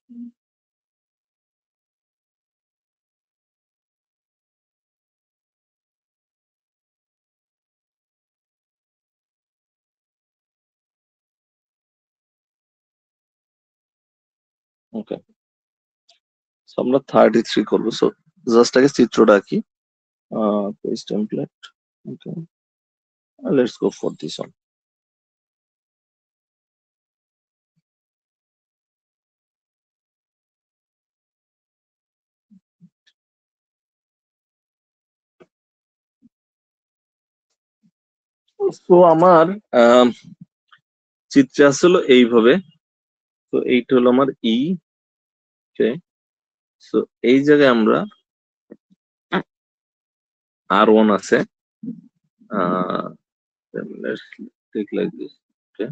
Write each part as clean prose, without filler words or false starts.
ওকে, আমরা 33 করবো। So just আগে চিত্রটা আঁকি। Page template. Okay, let's go for this one. তো আমার চিত্রে আসলে এইভাবে। তো এইটা হলো আমার ই। ওকে, সো এই জায়গায় আমরা R1 আছে। let's take like this. Okay,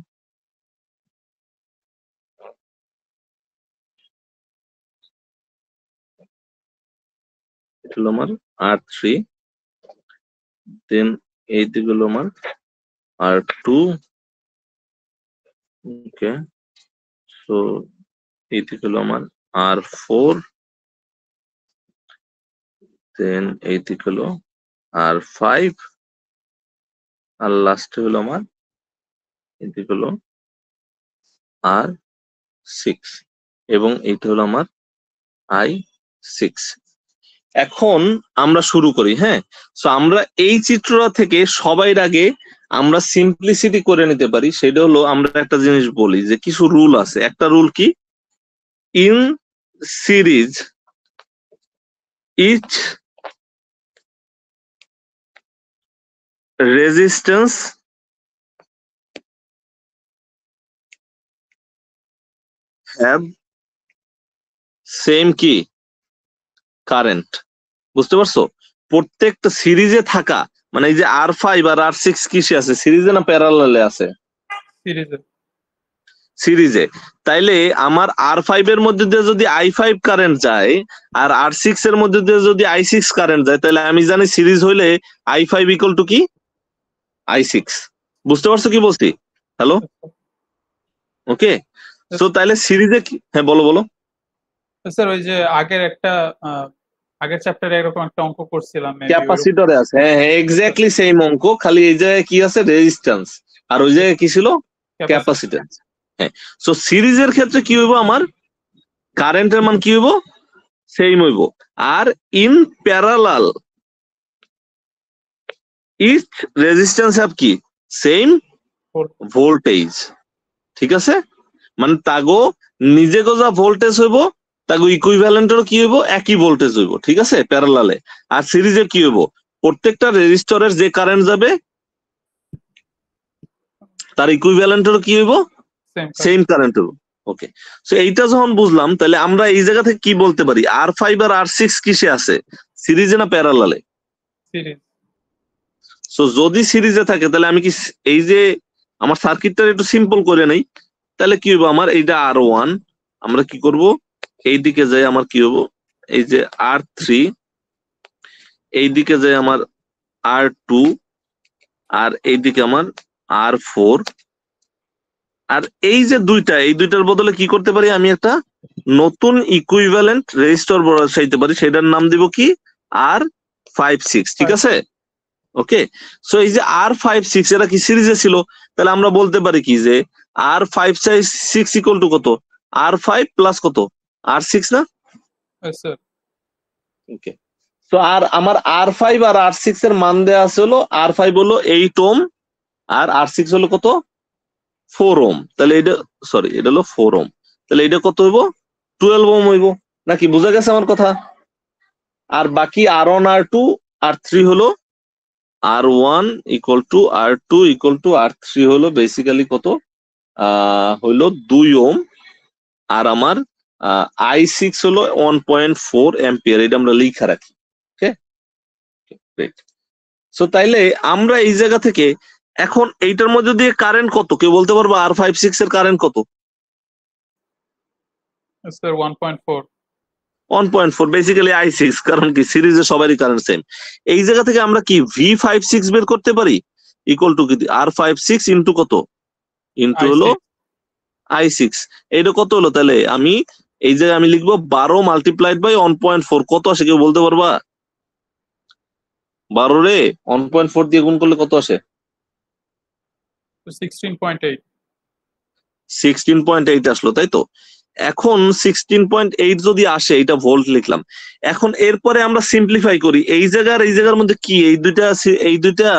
এটা হলো আমার R3, দেন এই দিকে হলো আমার R2। ওকে, সো এই দিকে হলো আমার R4, দেন এই দিকে হলো R5, আর লাস্টে হলো আমার এই দিকে হলো R6, এবং এইটা হলো আমার I6। এখন আমরা শুরু করি। হ্যাঁ, সো আমরা এই চিত্রটা থেকে সবার আগে আমরা সিম্পলিসিটি করে নিতে পারি। সেটা হলো আমরা একটা জিনিস বলি যে কিছু রুল আছে। একটা রুল কি, in series each resistance have same কি কারেন্ট। বুঝতে পারছো? প্রত্যেকটা সিরিজে থাকা, মানে এই যে R5 আর R6 কিসে আছে, সিরিজে না প্যারালালে আছে? সিরিজে। তাইলে আমার R5 এর মধ্যে দিয়ে যদি I5 কারেন্ট যায় আর R6 এর মধ্যে দিয়ে যদি I6 কারেন্ট যায়, তাহলে আমি জানি সিরিজ হইলে I5 ইকুয়াল টু কি I6। বুঝতে পারছো কি বলছি? হ্যালো, ওকে। সো তাহলে সিরিজে কি, হ্যাঁ বলো বলো। স্যার ওই যে আগের চ্যাপ্টারে এরকম একটা অঙ্ক করছিলাম, ক্যাপাসিটরে আছে। হ্যাঁ হ্যাঁ, এক্স্যাক্টলি সেম অঙ্ক, খালি এই জায়গায় কি আছে, রেজিস্ট্যান্স, আর ওই জায়গায় কি ছিল, ক্যাপাসিট্যান্স। হ্যাঁ, সো সিরিজের ক্ষেত্রে কি হইব, আমার কারেন্টের মান কি হইব, সেম হইব। আর in parallel each resistance have কি সেম ভোল্টেজ। ঠিক আছে, মানে তাগো নিজে যা ভোল্টেজ হইব তাগো ইকুইভ্যালেন্টেরও কি হইব, একই ভোল্টেজ হইব। ঠিক আছে, প্যারালালে। আর সিরিজে কি হইব, প্রত্যেকটা রেজিস্টরের যে কারেন্ট যাবে তার ইকুইভ্যালেন্টেরও কি হইব, সেম কারেন্ট হইব। ওকে, সো এইটা যখন বুঝলাম, তাহলে আমরা এই জায়গা থেকে কি বলতে পারি, R5 আর R6 কিসে আছে, সিরিজে না প্যারালালে? সো যদি সিরিজে থাকে তাহলে আমি কি এই যে আমার সার্কিটটা একটু সিম্পল করে নেই, তাহলে কি হইব, আমার এইটা R1, আমরা কি করব, এই দিকে যাই আমার কি হবো, এই যে R3, এই দিকে যাই আমার R2, আর এইদিকে আমার R4। আর এই যে দুইটা, এই দুইটার বদলে কি করতে পারি, আমি একটা নতুন ইকুইভ্যালেন্ট রেজিস্টর বসাইতে পারি, সেটার নাম দিব কি R56। ঠিক আছে, ওকে। সো এই যে R56 এরা কি সিরিজে ছিল, তাহলে আমরা বলতে পারি কি যে R56 ইকুয়াল টু কত, R5 প্লাস কত, R6 না? ওকে, তো আর আমার R5 আর R6 এর মান দেওয়া আছে হলো, R5 হলো 8 ওহম আর R6 হলো কত, 4 ওহম। তাহলে এটা, সরি, এটা হলো 4 ওহম। তাহলে এটা কত হইব, 12 ওহম হইব নাকি? বুঝা গেছে আমার কথা? আর বাকি R1 R2 R3 হলো R1 equal two R2 equal two R3 হলো বেসিক্যালি কত, হইলো 2 ওহম। আর আমার I6 হলো 1.4 অ্যাম্পিয়ার। এটা আমরা লিখা রাখি। ওকে, গ্রেট। সো তাইলে আমরা এই জায়গা থেকে এখন এইটার মধ্যে দিয়ে কারেন্ট কত, কেউ বলতে পারবো R56 এর কারেন্ট কত? স্যার 1.4। 1.4 বেসিক্যালি I6, কারণ কি সিরিজে সবারই কারেন্ট সেম। এই জায়গা থেকে আমরা কি V56 বের করতে পারি, ইকুয়াল টু কি R56 ইনটু কত, ইনটু হলো I6। এইটা কত হলো, তাহলে আমি এই জায়গায় আমি লিখবো 12 মাল্টিপ্লাইড বাই 1.4 কত আসে কেউ বলতে পারবা? 12 রে 1.4 দিয়ে গুণ করলে কত আসে? 16.8। 16.8 আসলো, তাই তো? এখন 16.8 যদি আসে, এটা ভোল্ট লিখলাম। এখন এরপরে আমরা সিম্পলিফাই করি, এই জায়গার মধ্যে কি এই দুইটা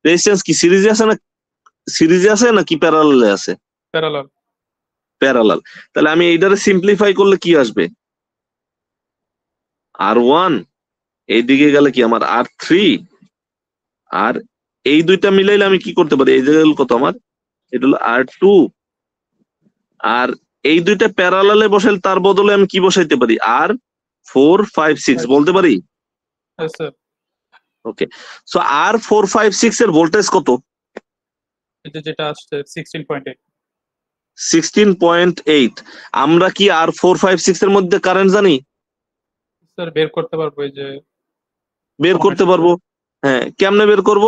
রেজিস্ট্যান্স কি সিরিজে আছে নাকি প্যারালালে আছে? প্যারালাল। প্যারালাল। তাহলে আমি এইটারে সিম্পলিফাই করলে কি আসবে? R1, এইদিকে গেলে কি আমার R3, আর এই দুইটা মিলাইলে আমি কি করতে পারি? এই জায়গায় হলো কত আমার? এটা হলো R2, আর এই দুইটা প্যারালালে বসাইলে তার বদলে আমি কি বসাইতে পারি? R4, 5, 6 বলতে পারি। Yes, sir. ওকে, সো R4, 5, 6 এর ভোল্টেজ কত? যেটা আসছে 16.8। 16.8। আমরা কি R4, 5, 6 এর মধ্যে কারেন্ট জানি? স্যার বের করতে পারবো এই যে বের করতে পারবো। হ্যাঁ, কেমনে বের করব?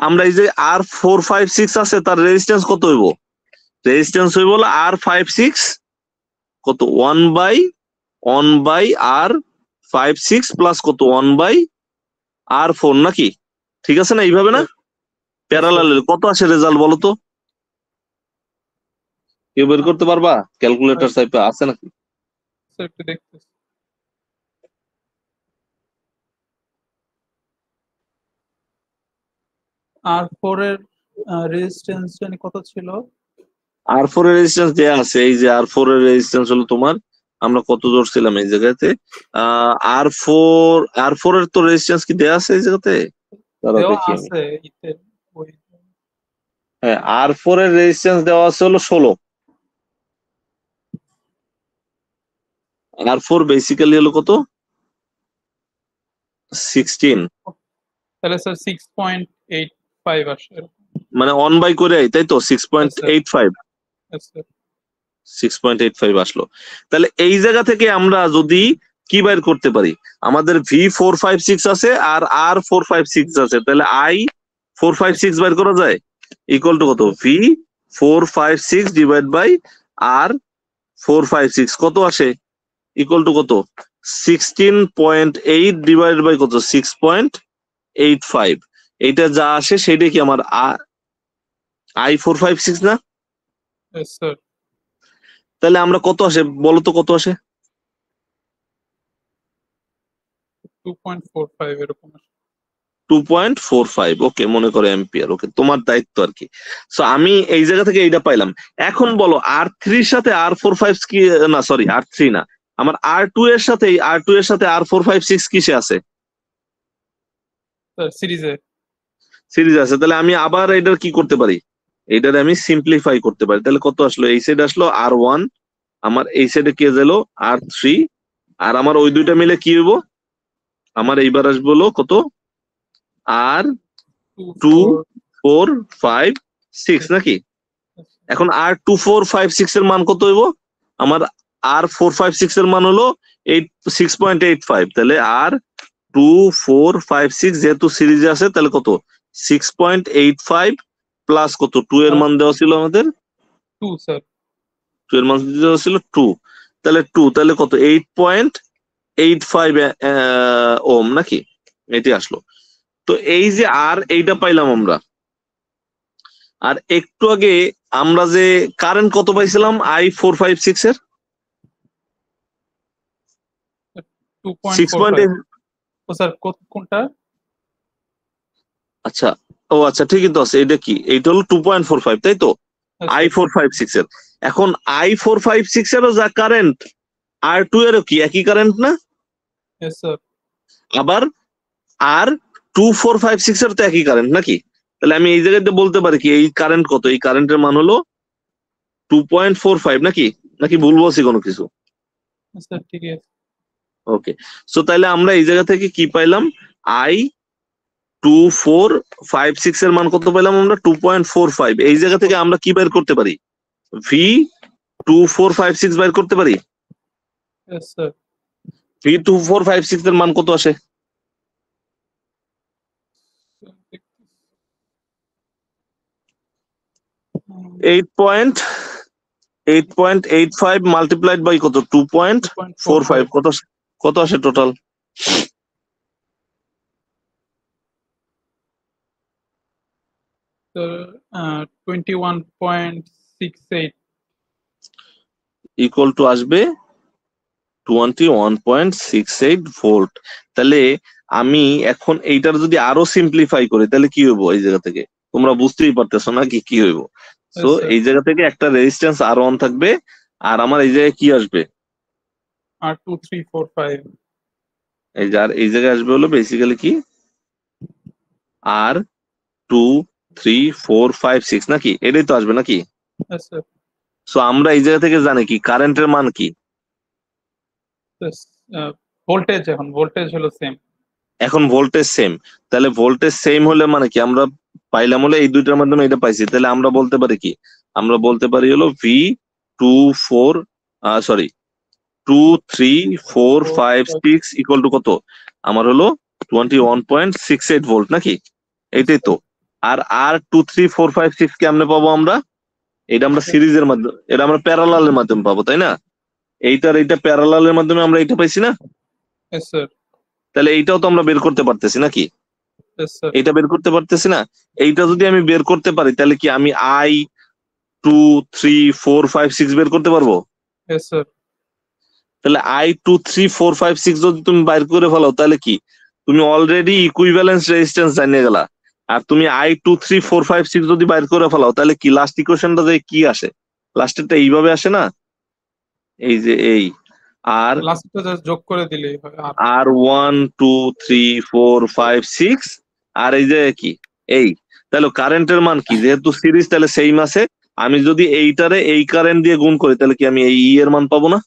আমরা এই যে R4, 5, 6 আছে, তার রেজিস্ট্যান্স কত হইব? রেজিস্ট্যান্স হইব হলো R5, 6 কত 1 বাই R5, 6 প্লাস কত 1 বাই R4 নাকি? ঠিক আছে না? এইভাবে না? প্যারালাল কত আসে রেজাল্ট বলো তো? কেউ বের করতে পারবা? ক্যালকুলেটর সাইপে আছে নাকি? স্যার একটু দেখতেছি। R4 এর রেজিস্ট্যান্স জানি কত ছিল? R4 এর রেজিস্ট্যান্স দেয়া আছে, এই যে R4 এর রেজিস্ট্যান্স হলো তোমার, আমরা কত ধরছিলাম এই জায়গাতে? R4 এর তো রেজিস্ট্যান্স কি দেয়া আছে এই জায়গাতে? দাঁড়াও দেওয়া দেখি আমি। আছে ইতে ওই হ্যাঁ, R4 এর রেজিস্ট্যান্স দেওয়া আছে হলো 16। R4 বেসিক্যালি হলো কত? 16। তাহলে স্যার 6.85 আসে। মানে 1 বাই করে আই, তাই তো? 6.85। Yes, sir. 6.85 আসলো। তাহলে এই জায়গা থেকে আমরা যদি কি বাইর করতে পারি? আমাদের V456 আছে আর R456 আছে, তাহলে I456 বাইর করা যায়। ইকুয়াল টু কত? V456 ডিভাইড বাই R456 কত আসে? ইকুয়াল টু কত? 16.8 ডিভাইড বাই কত? 6.85। এইটা যা আসে সেটা কি আমার I456 না? Yes, sir. তাহলে আমরা কত আসে বলো তো, কত আসে? 2.45 এরকম আসে। 2.45। ওকে, মনে করো অ্যাম্পিয়ার। ওকে, তোমার দায়িত্ব আর কি। সো আমি এই জায়গা থেকে এইটা পাইলাম। এখন বলো R3 এর সাথে R4, 5 কি, না সরি R3 না, আমার R2 এর সাথে R4, 5, 6 কিসে আছে? স্যার সিরিজে। সিরিজ আছে। তাহলে আমি আবার এটার কি করতে পারি? এইটার আমি সিম্পলিফাই করতে পারি। তাহলে কত আসলো? এই সাইড আসলো R1, আমার এই সাইডে কে গেল R3, আর আমার ওই দুইটা মিলে কি হইব? আমার এইবার আসবো হলো কত? R2, 4, 5, 6 নাকি? এখন R2, 4, 5, 6 এর মান কত হইব? আমার R4, 5, 6 এর মান হলো 6.85। তাহলে R2, 4, 5, 6 যেহেতু সিরিজে আছে, তাহলে কত? 6.85 প্লাস কত 2 এর মান দেওয়া ছিল আমাদের? 2 স্যার। 2 এর মান দেওয়া ছিল 2। তাহলে কত? 8.85 ওম নাকি? এটি আসলো। তো এই যে এইটা পাইলাম আমরা। আর একটু আগে আমরা যে কারেন্ট কত পাইছিলাম I4, 5, 6 এর? 2.45। ও স্যার কোনটা? আচ্ছা, ও আচ্ছা, ঠিকই তো আছে। এটা কি? এইটা হলো 2.45, তাই তো? I4, 5, 6 এর। এখন I4, 5, 6 এরও যা কারেন্ট, R2 এরও কি একই কারেন্ট না? Yes, sir. আবার R2, 4, 5, 6 এর তো একই কারেন্ট নাকি? তাহলে আমি এই জায়গাতে বলতে পারি কি এই কারেন্ট কত? এই কারেন্টের মান হলো 2.45 নাকি? নাকি ভুল বলছি কোনো কিছু? Yes, sir, ঠিকই আছে। ওকে, সো তাহলে আমরা এই জায়গা থেকে কি পাইলাম? I2, 4, 5, 6 এর মান কত পেলাম আমরা? 2.45। এই জায়গা থেকে আমরা কি বের করতে পারি? V2, 4, 5, 6 বের করতে পারি। Yes, sir. V2, 4, 5, 6 এর মান কত আসে? 8.85 8.85 মাল্টিপ্লাইড বাই কত 2.45 কত আসে টোটাল? তো 21.68 ইকুয়াল টু আসবে 21.68 ভোল্ট। তাহলে আমি এখন এইটার যদি আরো সিম্পলিফাই করি তাহলে কি হইব? এই জায়গা থেকে তোমরা বুঝতেই পারতেছো না কি হইব। সো sir, এই জায়গা থেকে একটা রেজিস্ট্যান্স R1 থাকবে, আর আমার এই জায়গায় কি আসবে? R2345 এই যে আর এই জায়গায় আসবে হলো বেসিক্যালি কি R2, 3, 4, 5, 6 নাকি? এটাই তো আসবে নাকি? yes sir, সো আমরা এই জায়গা থেকে জানি কি কারেন্টের মান কি? yes, ভোল্টেজ এখন ভোল্টেজ হলো সেম। এখন ভোল্টেজ সেম, তাহলে ভোল্টেজ সেম হলে মানে কি আমরা পাইলাম হলে এই দুইটার মাধ্যমে এটা পাইছি, তাহলে আমরা বলতে পারি কি? আমরা বলতে পারি হলো V24 2, 3, 4, 5, 6 ইকুয়াল টু কত? আমার হলো 21.68 ভোল্ট নাকি? এইটাই তো। আর R2, 3, 4, 5, 6 কেমনে পাবো আমরা? এটা আমরা সিরিজের মাধ্যমে, এটা আমরা প্যারালালের মাধ্যমে পাবো, তাই না? এইটা প্যারালালের মাধ্যমে আমরা এটা পাইছি না? yes sir, তাহলে এইটাও তো আমরা বের করতে পারতেছি নাকি? yes sir, এইটা বের করতে পারতেছি না? এইটা যদি আমি বের করতে পারি তাহলে কি আমি I2, 3, 4, 5, 6 বের করতে পারবো? yes sir, তাহলে I2, 3, 4, 5, 6 যদি তুমি বাইর করে ফেলো তাহলে কি তুমি অলরেডি ইকুইভ্যালেন্স রেজিস্ট্যান্স জানিয়ে গেলা। আর তুমি I2, 3, 4, 5, 6 যদি বাইর করে ফেলাও তাহলে কি লাস্ট ইকুয়েশনটা যে কি আসে? লাস্টেরটা এইভাবে আসে না, এই যে এই আর লাস্টটা জাস্ট যোগ করে দিলেই হয়। R1, 2, 3, 4, 5, 6 আর এই যে কি এই, তাহলে কারেন্টের মান কি? যেহেতু সিরিজ তাহলে সেম আছে, আমি যদি এইটারে এই কারেন্ট দিয়ে গুণ করি তাহলে কি আমি এই ই এর মান পাবো না?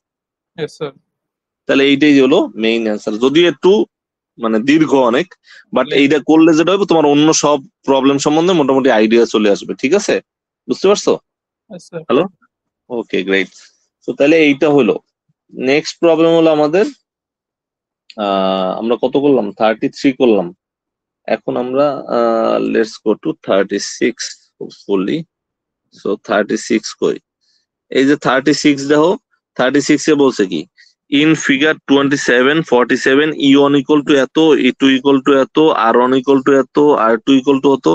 yes sir, তাহলে এইটাই হলো মেইন অ্যান্সার, যদিও একটু মানে দীর্ঘ অনেক, বাট Like- এইটা করলে যেটা হবে তোমার অন্য সব প্রবলেম সম্বন্ধে মোটামুটি আইডিয়া চলে আসবে। ঠিক আছে, বুঝতে পারছো? yes sir, hello, okay great. তো তাহলে এইটা হলো নেক্সট প্রবলেম হলো আমাদের আমরা কত করলাম? 33 করলাম। এখন আমরা let's go to 36 hopefully. So 36 কই? এই যে 36 দেখো, 36 এ বলছে কি in figure 27, 47 E1 equal to এত, E2 ইকুয়াল টু এত, R1 ইকুয়াল টু এত, R2 ইকুয়াল টু এত।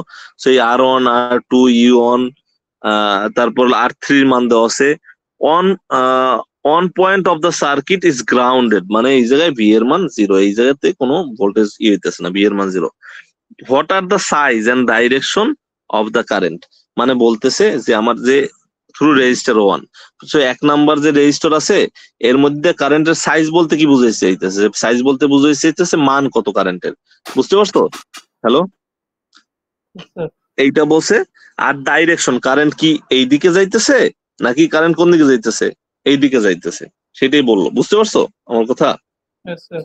সেই R1, R2, E1 তারপর R3 এর মান দেওয়া আছে। On point of the circuit is grounded, মানে এই জায়গায় ভি এর মান 0, এই জায়গাতে কোনো ভোল্টেজ হইতেছে না, ভি এর মান 0। What are the size and direction of the current, মানে বলতেছে যে আমার যে থ্রু রেজিস্টার 1, সো 1 নাম্বার যে রেজিস্টার আছে এর মধ্যে কারেন্টের সাইজ বলতে কি বুঝাইছে? চাইতেছে সাইজ বলতে বুঝাইছে চাইতেছে মান কত কারেন্টের, বুঝতে পারছো? হ্যালো, yes sir, এইটা বলছে। আর ডাইরেকশন, কারেন্ট কি এই দিকে যাইতেছে নাকি কারেন্ট কোন দিকে যাইতেছে? এই দিকে যাইতেছে, সেটাই বললো। বুঝতে পারছো আমার কথা? yes sir,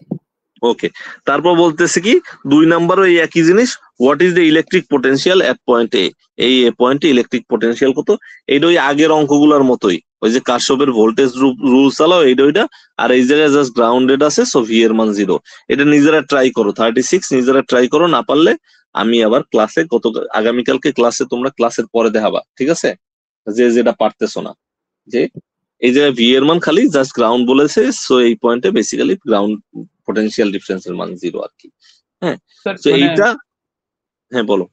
ওকে, তারপর বলতেছে কি 2 নাম্বারও এই একই জিনিস, what is the electric potential at point A. এই পয়েন্টে ইলেকট্রিক পোটেনশিয়াল কত? এইটা ওই আগের অঙ্কগুলোর মতোই, ওই যে কারশফের ভোল্টেজ রুল চালাও এইটা ওইটা, আর এই জায়গায় জাস্ট গ্রাউন্ডেড আছে, সো ভি এর মান 0। এটা নিজেরা ট্রাই করো, 36 নিজেরা ট্রাই করো, না পারলে আমি আবার ক্লাসে আগামীকালকে ক্লাসে তোমরা ক্লাসের পরে দেখাবা, ঠিক আছে? যে যেটা পারতেছো না, যে এই জায়গায় ভি এর মান খালি জাস্ট গ্রাউন্ড বলেছে, সো এই পয়েন্টে বেসিক্যালি গ্রাউন্ড পোটেনশিয়াল ডিফারেন্স এর মান 0 আর কি। হ্যাঁ, স্যার তো এইটা, হ্যাঁ বলো।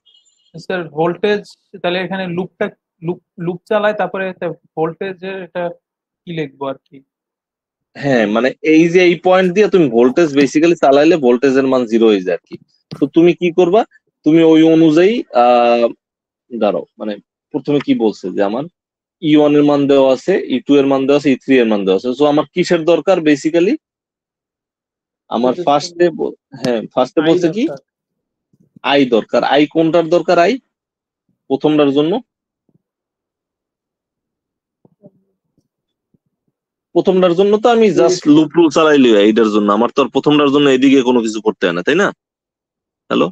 স্যার ভোল্টেজ তাহলে এখানে লুপ চালায় তারপরে ভোল্টেজের এটা কি লিখবো আর কি? হ্যাঁ, মানে এই যে এই পয়েন্ট দিয়ে তুমি ভোল্টেজ বেসিক্যালি চালাইলে ভোল্টেজের মান 0 হয়ে যায় আর কি। তো তুমি কি করবা? তুমি ওই অনুযায়ী দাঁড়াও, মানে প্রথমে কি বলছে যে আমার E1 এর মান দেওয়া আছে, E2 এর মান দেওয়া আছে, E3 এর মান দেওয়া আছে। সো আমার কিসের দরকার বেসিক্যালি? আমার ফার্স্টে, হ্যাঁ ফার্স্টে বলছে কি আই দরকার। আই কোনটার দরকার? আই প্রথমটার জন্য, প্রথমটার জন্য তো আমি জাস্ট লুপ রুল চালাইলি, এইটার জন্য আমার তো আর প্রথমটার জন্য এদিকে কোনো কিছু করতে হয় না, তাই না? হ্যালো,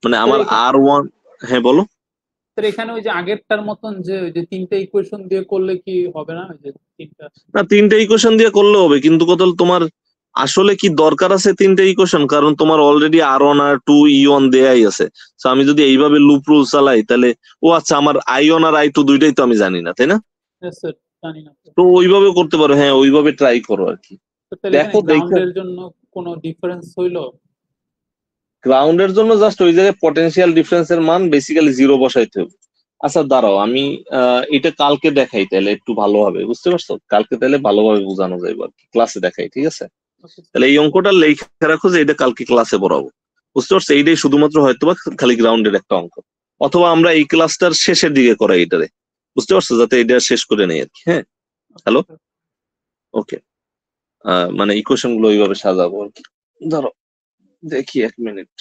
মানে আমার R1, হ্যাঁ বলো। স্যার এখানে ওই যে আগেরটার মতন যে ওই যে তিনটা ইকুয়েশন দিয়ে করলে কি হবে না? ওই যে তিনটা না, 3টে ইকুয়েশন দিয়ে করলে হবে, কিন্তু কথা হলো তোমার আসলে কি দরকার আছে 3টে ইকুয়েশন? কারণ তোমার অলরেডি R1, R2, E1 দেয়াই আছে। তো আমি যদি এইভাবে লুপ রুল চালাই তাহলে, ও আচ্ছা, আমার I1 আর I2 দুইটাই তো আমি জানি না, তাই না? Yes, sir, জানি না তো। তো ওইভাবে করতে পারো, হ্যাঁ ওইভাবে ট্রাই করো আর কি। তো তাহলে দেখো এখানে দেখো গ্রাউন্ডের জন্য কোনো ডিফারেন্স হইলো? গ্রাউন্ডের জন্য জাস্ট ওই জায়গায় পটেনশিয়াল ডিফারেন্সের মান বেসিক্যালি 0 বসাইতে হবে। আচ্ছা দাঁড়াও, আমি এটা কালকে দেখাই তাহলে একটু ভালো হবে, বুঝতে পারছো? কালকে তাহলে ভালোভাবে বোঝানো যাবে আর কি, ক্লাসে দেখাই, ঠিক আছে? Okay, sir. তাহলে এই অঙ্কটা লেখা রাখো যে এটা কালকে ক্লাসে পড়াবো, বুঝতে পারছো? এইটাই শুধুমাত্র হয়তো বা খালি গ্রাউন্ডের একটা অঙ্ক, অথবা আমরা এই ক্লাসটার শেষের দিকে করাই এটারে, বুঝতে পারছো? যাতে এটা শেষ করে নেই আর কি। হ্যাঁ, Okay, হ্যালো, sir. ওকে। মানে ইকুয়েশন গুলো ওইভাবে সাজাবো আর কি। ধরো দেখি 1 মিনিট।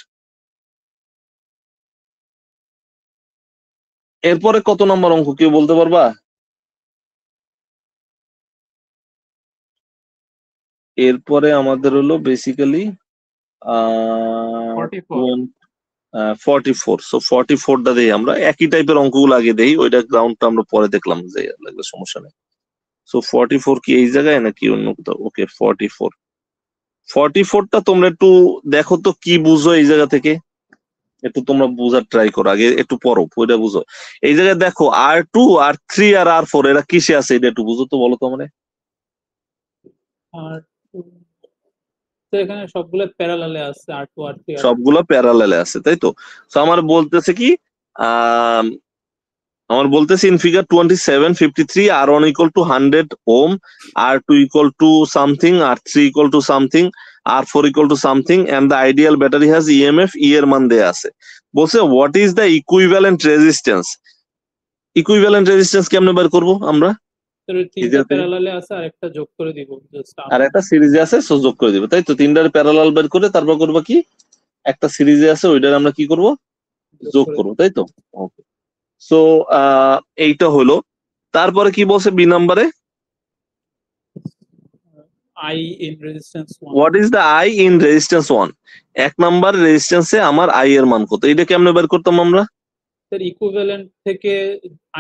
এরপরে কত নম্বর অঙ্ক কেউ বলতে পারবা? এরপরে আমাদের হলো বেসিক্যালি 44. 44। সো 44টা দেই আমরা, একই টাইপের অঙ্কগুলো আগে দেই, ওইটা গ্রাউন্ডটা আমরা পরে দেখলাম যে লাগবে, সমস্যা নেই। সো 44 কি এই জায়গায় নাকি অন্য কোথাও? ওকে 44। 44টা তোমরা একটু দেখো তো কি বুঝো এই জায়গা থেকে, একটু তোমরা বুঝার ট্রাই করো, আগে একটু পড়ো ওইটা বুঝো। এই জায়গায় দেখো R2 R3 আর R4 এরা কিসে আছে এটা একটু বুঝো তো, বলো তো মানে। আর তো এখানে সবগুলো প্যারালালে আছে, R2 R3 আর সবগুলো প্যারালালে আছে, তাই তো? তো আমার বলতেছে কি, আহ আমার বলতেছে in figure 27 53 R1 equal to 100 ohm, R2 equal to something, R3 equal to something, R4 equal to something, and the ideal battery has EMF এর মান দেয়া আছে। বলছে what is the equivalent resistance. Equivalent resistance কেমনে বের করবো আমরা? তোর তিনটা প্যারালালে আছে আর একটা যোগ করে দিব জাস্ট আর একটা সিরিজে আছে, সো যোগ করে দিবে, তাই তো? তিনটার প্যারালাল বের করে তারপর করবো কি, একটা সিরিজে আছে ওইটার আমরা কি করব, যোগ করবো, তাই তো? ওকে। সো এইটা হলো। তারপরে কি বলছে বি নাম্বারে? I in resistance 1. What is the I in resistance 1? 1 number রেজিস্ট্যান্সে আমার আই এর মান কত, এটা কেমনে বের করতাম আমরা? তার ইকুইভ্যালেন্ট থেকে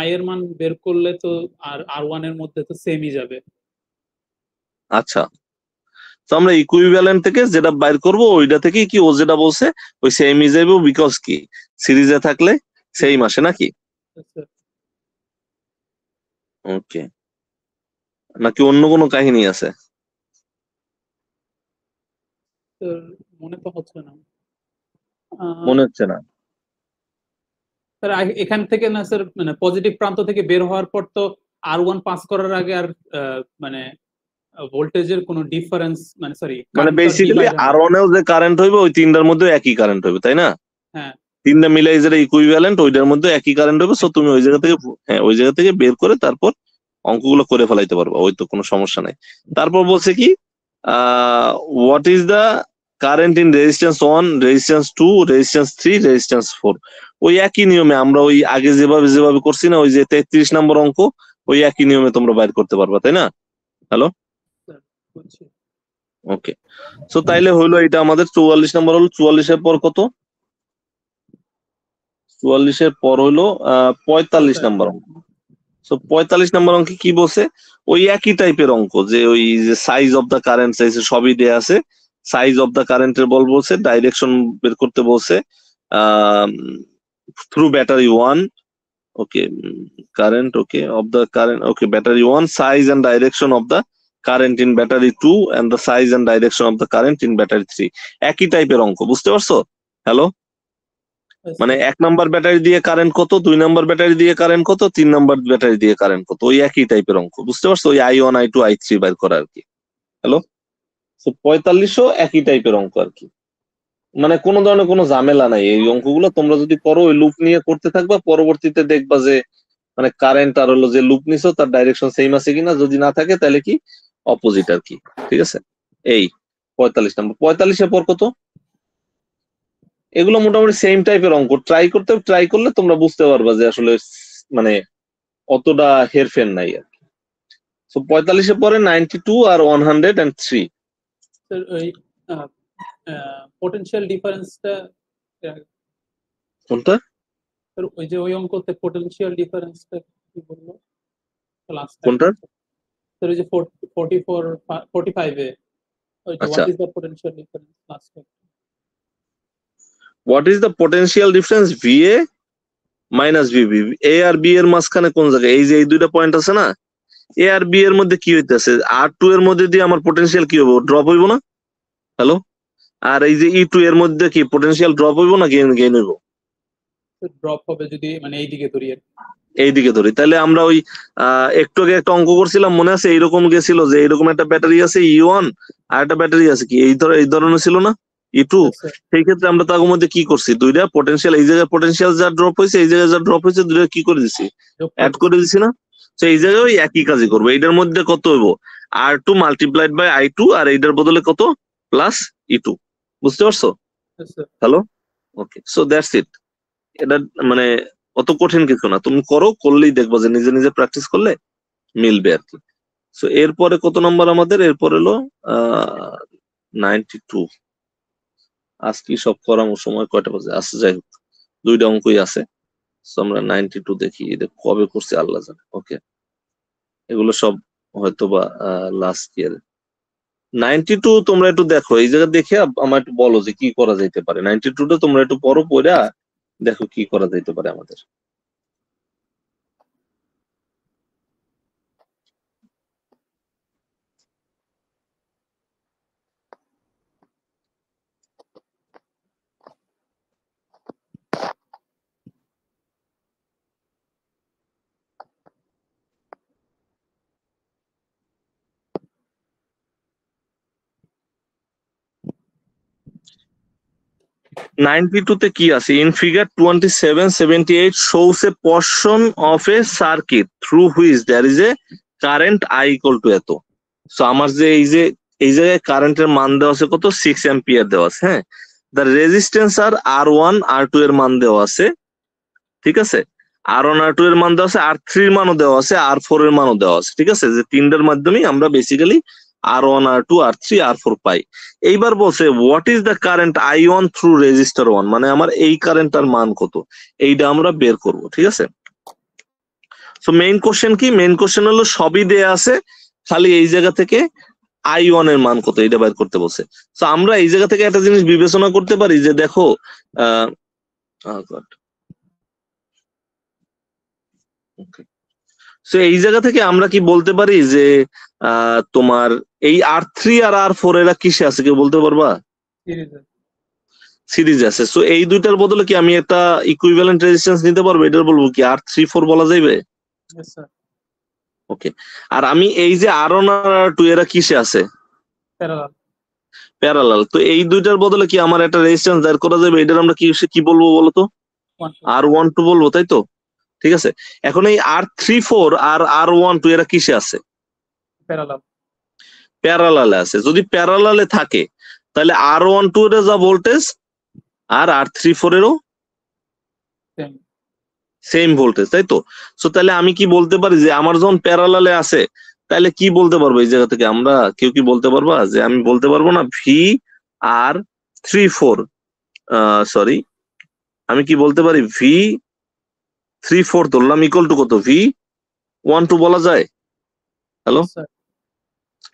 I এর মান বের করলে তো আর R1 এর মধ্যে তো সেমই যাবে। আচ্ছা, তো আমরা ইকুইভ্যালেন্ট থেকে যেটা বাইর করব ওইটা থেকে কি ও যেটা বলছে ওই সেমই যাবে, বিকজ কি সিরিজে থাকলে সেম আসে নাকি? আচ্ছা, ওকে, নাকি অন্য কোনো কাহিনী আছে? তোর মনে তো হচ্ছে না। মনে হচ্ছে না। স্যার এখান থেকে না স্যার, মানে পজিটিভ প্রান্ত থেকে বের হওয়ার পর তো R1 পাস করার আগে আর মানে ভোল্টেজের কোনো ডিফারেন্স, মানে সরি মানে বেসিক্যালি R1 এও যে কারেন্ট হইবে ওই তিনটার মধ্যে একই কারেন্ট হইবে, তাই না? হ্যাঁ, তিনটা মিলাই যেটা ইকুইভ্যালেন্ট ওইটার মধ্যে একই কারেন্ট হবে, সো তুমি ওই জায়গা থেকে, হ্যাঁ ওই জায়গা থেকে বের করে তারপর অঙ্কগুলো করে ফেলাইতে পারবা, ওই তো কোনো সমস্যা নাই। তারপর বলছে কি, what is the current in resistance 1, resistance 2, resistance 3, resistance 4। ওই একই নিয়মে আমরা ওই আগে যেভাবে যেভাবে করছি না, ওই যে 33 নম্বর অঙ্ক, ওই একই নিয়মে তোমরা বাইর করতে পারবা, তাই না? হ্যালো, স্যার বুঝছি। ওকে। সো তাইলে হইলো এটা আমাদের 44 নম্বর হলো। 44 এর পর কত? 44 এর পর হইলো 45 নম্বর অঙ্ক। সো 45 নম্বর অঙ্কে কি বলছে, ওই একই টাইপের অঙ্ক, যে ওই যে সাইজ অফ দা কারেন্ট চাইছে, সবই দেয়া আছে। সাইজ অফ দা কারেন্টের বলছে, ডাইরেকশন বের করতে বলছে through battery 1, okay, current, okay, of the current, okay, battery 1, size and direction of the current in battery 2 and the size and direction of the current in battery 3। একই টাইপের অঙ্ক, বুঝতে পারছো? হ্যালো, মানে 1 নাম্বার ব্যাটারি দিয়ে current কত, 2 number battery দিয়ে current কত, 3 নাম্বার ব্যাটারি দিয়ে কারেন্ট কত, ওই একই টাইপের অঙ্ক, বুঝতে পারছো? ওই I1 I2 I3 বের করা আর কি। হ্যালো, 45ও একই টাইপের অঙ্ক আর কি, মানে কোনো ধরনের কোনো ঝামেলা নাই। এই অঙ্কগুলো তোমরা যদি করো ওই লুপ নিয়ে করতে থাকবা, পরবর্তীতে দেখবা যে মানে কারেন্ট আর হলো যে লুপ নিছো তার ডাইরেকশন সেম আছে কিনা, যদি না থাকে তাহলে কি অপোজিট আর কি, ঠিক আছে? এই 45 নম্বর। 45-এর পর কত? এগুলো মোটামুটি সেম টাইপের অঙ্ক, ট্রাই করলে তোমরা বুঝতে পারবা যে আসলে মানে অতটা হেরফের নাই আর কি। সো 45-এর পরে 92 আর 103। স্যার ওই পটেনশিয়াল ডিফারেন্সটা কোনটা? স্যার, ওই যে ওই অঙ্কতে পটেনশিয়াল ডিফারেন্সটা কি বললো লাস্ট টাইম? কোনটা? স্যার ওই যে 44 45 এ ওইটা আচ্ছা, what is the potential difference last time? What is the potential difference VA minus VB? A আর B এর মাঝখানে কোন জায়গায়, এই যে এই দুইটা পয়েন্ট আছে না, এ আর বি এর মধ্যে কি হইতেছে, R2 এর মধ্যে দিয়ে আমার পোটেনশিয়াল কি হইব, ড্রপ হইব না? হ্যালো, আর এই যে E2 এর মধ্যে কি পোটেনশিয়াল ড্রপ হইব না গেইন হইব? ড্রপ হবে যদি মানে এইদিকে ধরি আর কি। এইদিকে ধরি, তাহলে আমরা ওই একটু আগে একটা অঙ্ক করছিলাম, মনে আছে? এইরকম গেছিল যে এইরকম একটা ব্যাটারি আছে E1, আর একটা ব্যাটারি আছে কি এই ধরনের ছিল না, E2। Yes, sir. সেই ক্ষেত্রে আমরা তার মধ্যে কি করছি, দুইটা পোটেনশিয়াল, এই জায়গায় পোটেনশিয়াল যা ড্রপ হয়েছে, এই জায়গায় যা ড্রপ হয়েছে, দুইটা কি করে দিছি, যোগ অ্যাড করে দিছি না? তো এই জায়গায় ওই একই কাজই করবো, এইটার মধ্যে কত হইব, R2 মাল্টিপ্লাইড বাই I2, আর এইটার বদলে কত, প্লাস E2। বুঝতে পারছো? Yes, sir. Hello, okay, so that's it. এটা মানে অত কঠিন কিছু না, তুমি করো, করলেই দেখবো যে নিজে নিজে প্র্যাকটিস করলে মিলবে আর কি। সো এরপরে কত নম্বর আমাদের, এরপর হলো 92। আজকে সব করানোর সময় কয়টা বাজে আছে, যাই হোক দুইটা অঙ্কই আছে। সো আমরা 92 দেখি, এটা কবে করছি আল্লাহ জানে। ওকে, এগুলো সব হয়তো বা লাস্ট ইয়ার। 92 তোমরা একটু দেখো, এই জায়গা দেখে আমার একটু বলো যে কি করা যাইতে পারে। 92টা তোমরা একটু পড়ো, পড়া দেখো কি করা যাইতে পারে আমাদের। তে কি আছে, in figure 2778 shows a portion of a circuit through which there is a current I equal to এত। সো আমার যে এই জায়গায় কারেন্টের মান দেওয়া আছে কত, 6 অ্যাম্পিয়ার দেওয়া আছে। হ্যাঁ, the resistance R R1 R2 এর মান দেওয়া আছে, ঠিক আছে, R1 R2 এর মান দেওয়া আছে, R3 এর মানও দেওয়া আছে, R4 এর মানও দেওয়া আছে, ঠিক আছে, যে তিনটার মাধ্যমেই আমরা basically R1 R2 R3 R4 পাই। এইবার বলছে what is the current I1 through resistor 1, মানে আমার এই কারেন্টটার মান কত, এইটা আমরা বের করব, ঠিক আছে। সো মেইন কোশ্চেন কি, মেইন কোশ্চেন হলো সবই দেয়া আছে, খালি এই জায়গা থেকে I1 এর মান কত এটা বের করতে বলছে। সো আমরা এই জায়গা থেকে একটা জিনিস বিবেচনা করতে পারি যে দেখো সো এই জায়গা থেকে আমরা কি বলতে পারি যে তোমার এই R3 আর R4 এরা কিসে আছে, কেউ বলতে পারবা? সিরিজ আছে। সো এই দুইটার বদলে কি আমি একটা ইকুইভ্যালেন্ট রেজিস্ট্যান্স নিতে পারবো, এটার বলবো কি R34 বলা যাবে? ওকে, আর আমি এই যে R1 আর R2 এরা কিসে আছে, প্যারালাল। তো এই দুইটার বদলে কি আমার একটা রেজিস্ট্যান্স দাঁড় করা যাবে, এটার আমরা কি বলবো বলো তো, R12 বলবো, তাই তো? ঠিক আছে, এখন এই R34 আর R12 এরা কিসে আছে, প্যারালালে আছে। যদি প্যারালালে থাকে তাহলে R12 এর যা ভোল্টেজ আর R34 এরও সেম ভোল্টেজ, তাই তো? সো তাহলে আমি কি বলতে পারি যে আমার যখন প্যারালালে আছে, তাহলে কি বলতে পারবো এই জায়গা থেকে আমরা, কেউ কি বলতে পারবা যে, আমি বলতে পারবো না VR34, সরি, আমি কি বলতে পারি V34 ধরলাম ইকুয়াল টু কত, V12 বলা যায়? হ্যালো,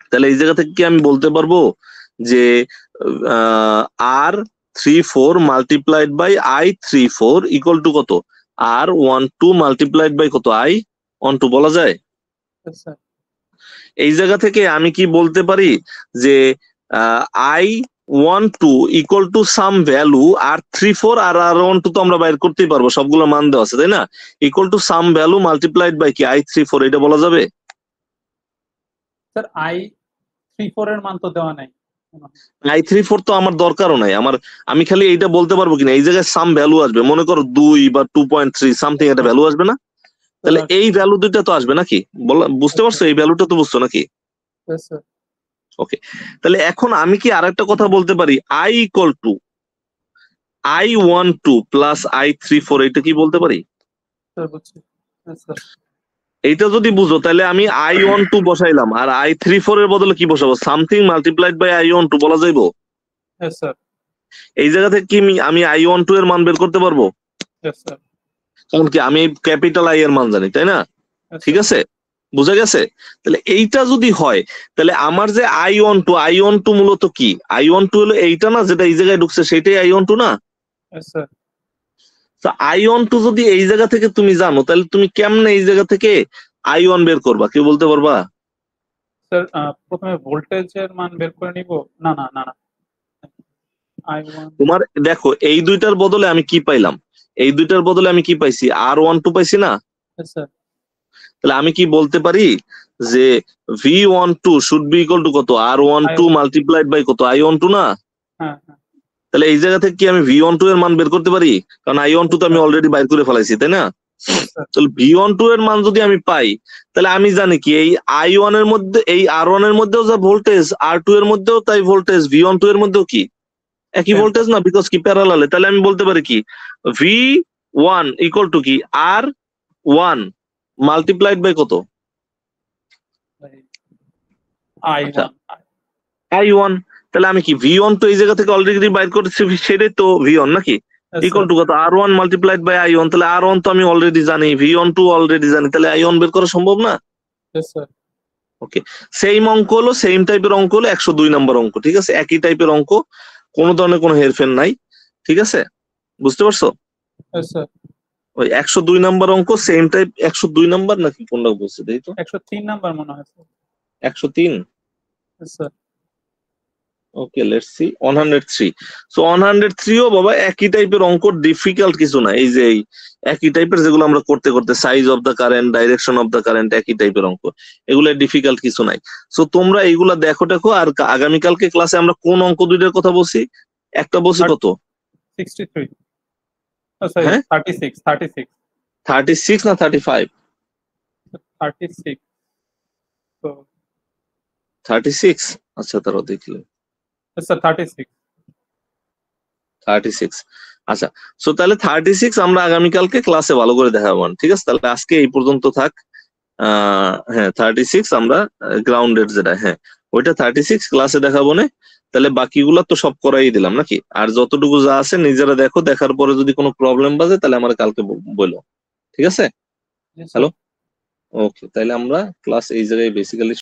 তাহলে এই জায়গা থেকে কি আমি বলতে পারবো যে R34 multiplied by I34 equal to কত, R12 মাল্টিপ্লাইড বাই কত, I12 বলা যায়? এই জায়গা থেকে আমি কি বলতে পারি যে I12 equal to some value R34 আর R12 তো আমরা বাইর করতেই পারবো, সবগুলো মান দেওয়া আছে, তাই না? Equal to some value multiplied by কি I34, এটা বলা যাবে? স্যার I34 এর মান তো দেওয়া নাই, I34 তো আমার দরকারও নাই, আমি খালি এইটা বলতে পারবো কিনা, এই জায়গায় সাম ভ্যালু আসবে, মনে করো 2 বা 2.3 সামথিং একটা ভ্যালু আসবে না? তাহলে এই ভ্যালু দুইটা তো আসবে নাকি, বুঝতে পারছো? এই ভ্যালুটা তো বুঝছো নাকি? ওকে, তাহলে এখন আমি কি আরেকটা কথা বলতে পারি, I equal to I12 plus I34, এটা কি বলতে পারি? এইটা যদি বুঝো তাহলে আমি I12 বসাইলাম, আর I34 এর বদলে কি বসাবো, সামথিং মাল্টিপ্লাইড বাই I12 বলা যাইবো? এই জায়গা থেকে কি আমি I12 এর মান বের করতে পারবো? কারণ কি আমি ক্যাপিটাল I এর মান জানি, তাই না? ঠিক আছে, বুঝা গেছে? তাহলে এইটা যদি হয় তাহলে আমার যে I12 মূলত কি, I12 হলো এইটা না, যেটা এই জায়গায় ঢুকছে সেটাই I12 না? তো I12 যদি এই জায়গা থেকে তুমি জানো, তাহলে তুমি কেমনে এই জায়গা থেকে I1 বের করবা, কেউ বলতে পারবা? স্যার প্রথমে ভোল্টেজের মান বের করে নিব। না না না না, I1 তোমার দেখো এই দুইটার বদলে আমি কি পাইলাম, এই দুইটার বদলে আমি কি পাইছি, R12 পাইছি না? স্যার। তাহলে আমি কি বলতে পারি যে V12 should be equal to কত, R12 মাল্টিপ্লাইড বাই কত, I12 না? হ্যাঁ হ্যাঁ তাহলে এই জায়গা থেকে কি আমি V12 এর মান বের করতে পারি? কারণ I12 তো আমি অলরেডি বাইর করে ফেলাইছি, তাই না? স্যার। তাহলে V12 এর মান যদি আমি পাই, তাহলে আমি জানি কি এই I1 এর মধ্যে, এই R1 এর মধ্যেও যা ভোল্টেজ, R2 এর মধ্যেও তাই ভোল্টেজ, V12 এর মধ্যেও কি একই হ্যাঁ। ভোল্টেজ না, বিকজ কি প্যারালালে। তাহলে আমি বলতে পারি কি V1 ইকুয়াল টু কি R1 মাল্টিপ্লাইড বাই কত, I1 I1। তাহলে আমি কি V1 তো এই জায়গা থেকে অলরেডি বাইর করেছি, সেটাই তো V1 নাকি, ইকুয়াল টু কত R1 মাল্টিপ্লাইড বাই I1। তাহলে R1 তো আমি অলরেডি জানি, V12 অলরেডি জানি, তাহলে I1 বের করা সম্ভব না? স্যার। ওকে, সেম অঙ্ক হলো, সেম টাইপের অঙ্ক হলো 102 নম্বর অঙ্ক, ঠিক আছে? একই টাইপের অঙ্ক, কোনো ধরনের কোনো হেরফের নাই, ঠিক আছে? বুঝতে পারছো? স্যার ওই 102 নম্বর অঙ্ক সেম টাইপ, 102 নম্বর নাকি কোনটা বলছে তাই তো, 103 নাম্বার মনে হয় sir. 103। Sir okay, let's see 103। So 103 ও বাবা একই টাইপের অঙ্ক, ডিফিকাল্ট কিছু না। এই যে এই একই টাইপের যেগুলো আমরা করতে করতে, size of the current, direction of the current, একই টাইপের অঙ্ক, এগুলো ডিফিকাল্ট কিছু নাই। সো তোমরা এইগুলা দেখো দেখো। আর আগামীকালকে ক্লাসে আমরা কোন অঙ্ক দুইটার কথা বলছি? একটা বলছি কত, 63, সরি হ্যাঁ 36 36 36 না 35? 36 তো 36, আচ্ছা তারা দেখলে স্যার 36। 36, আচ্ছা। সো তাহলে 36 আমরা আগামীকালকে ক্লাসে ভালো করে দেখাবো, ঠিক আছে? তাহলে আজকে এই পর্যন্ত থাক। হ্যাঁ 36 আমরা গ্রাউন্ডেড যেটা, হ্যাঁ ওইটা 36 ক্লাসে দেখাবো না। তাহলে বাকিগুলো তো সব করাই দিলাম নাকি? আর যতটুকু যা আছে নিজেরা দেখো, দেখার পরে যদি কোনো প্রবলেম বাজে তাহলে আমার কালকে বলো, ঠিক আছে? হ্যালো, ওকে, তাহলে আমরা ক্লাস এই জায়গায় বেসিক্যালি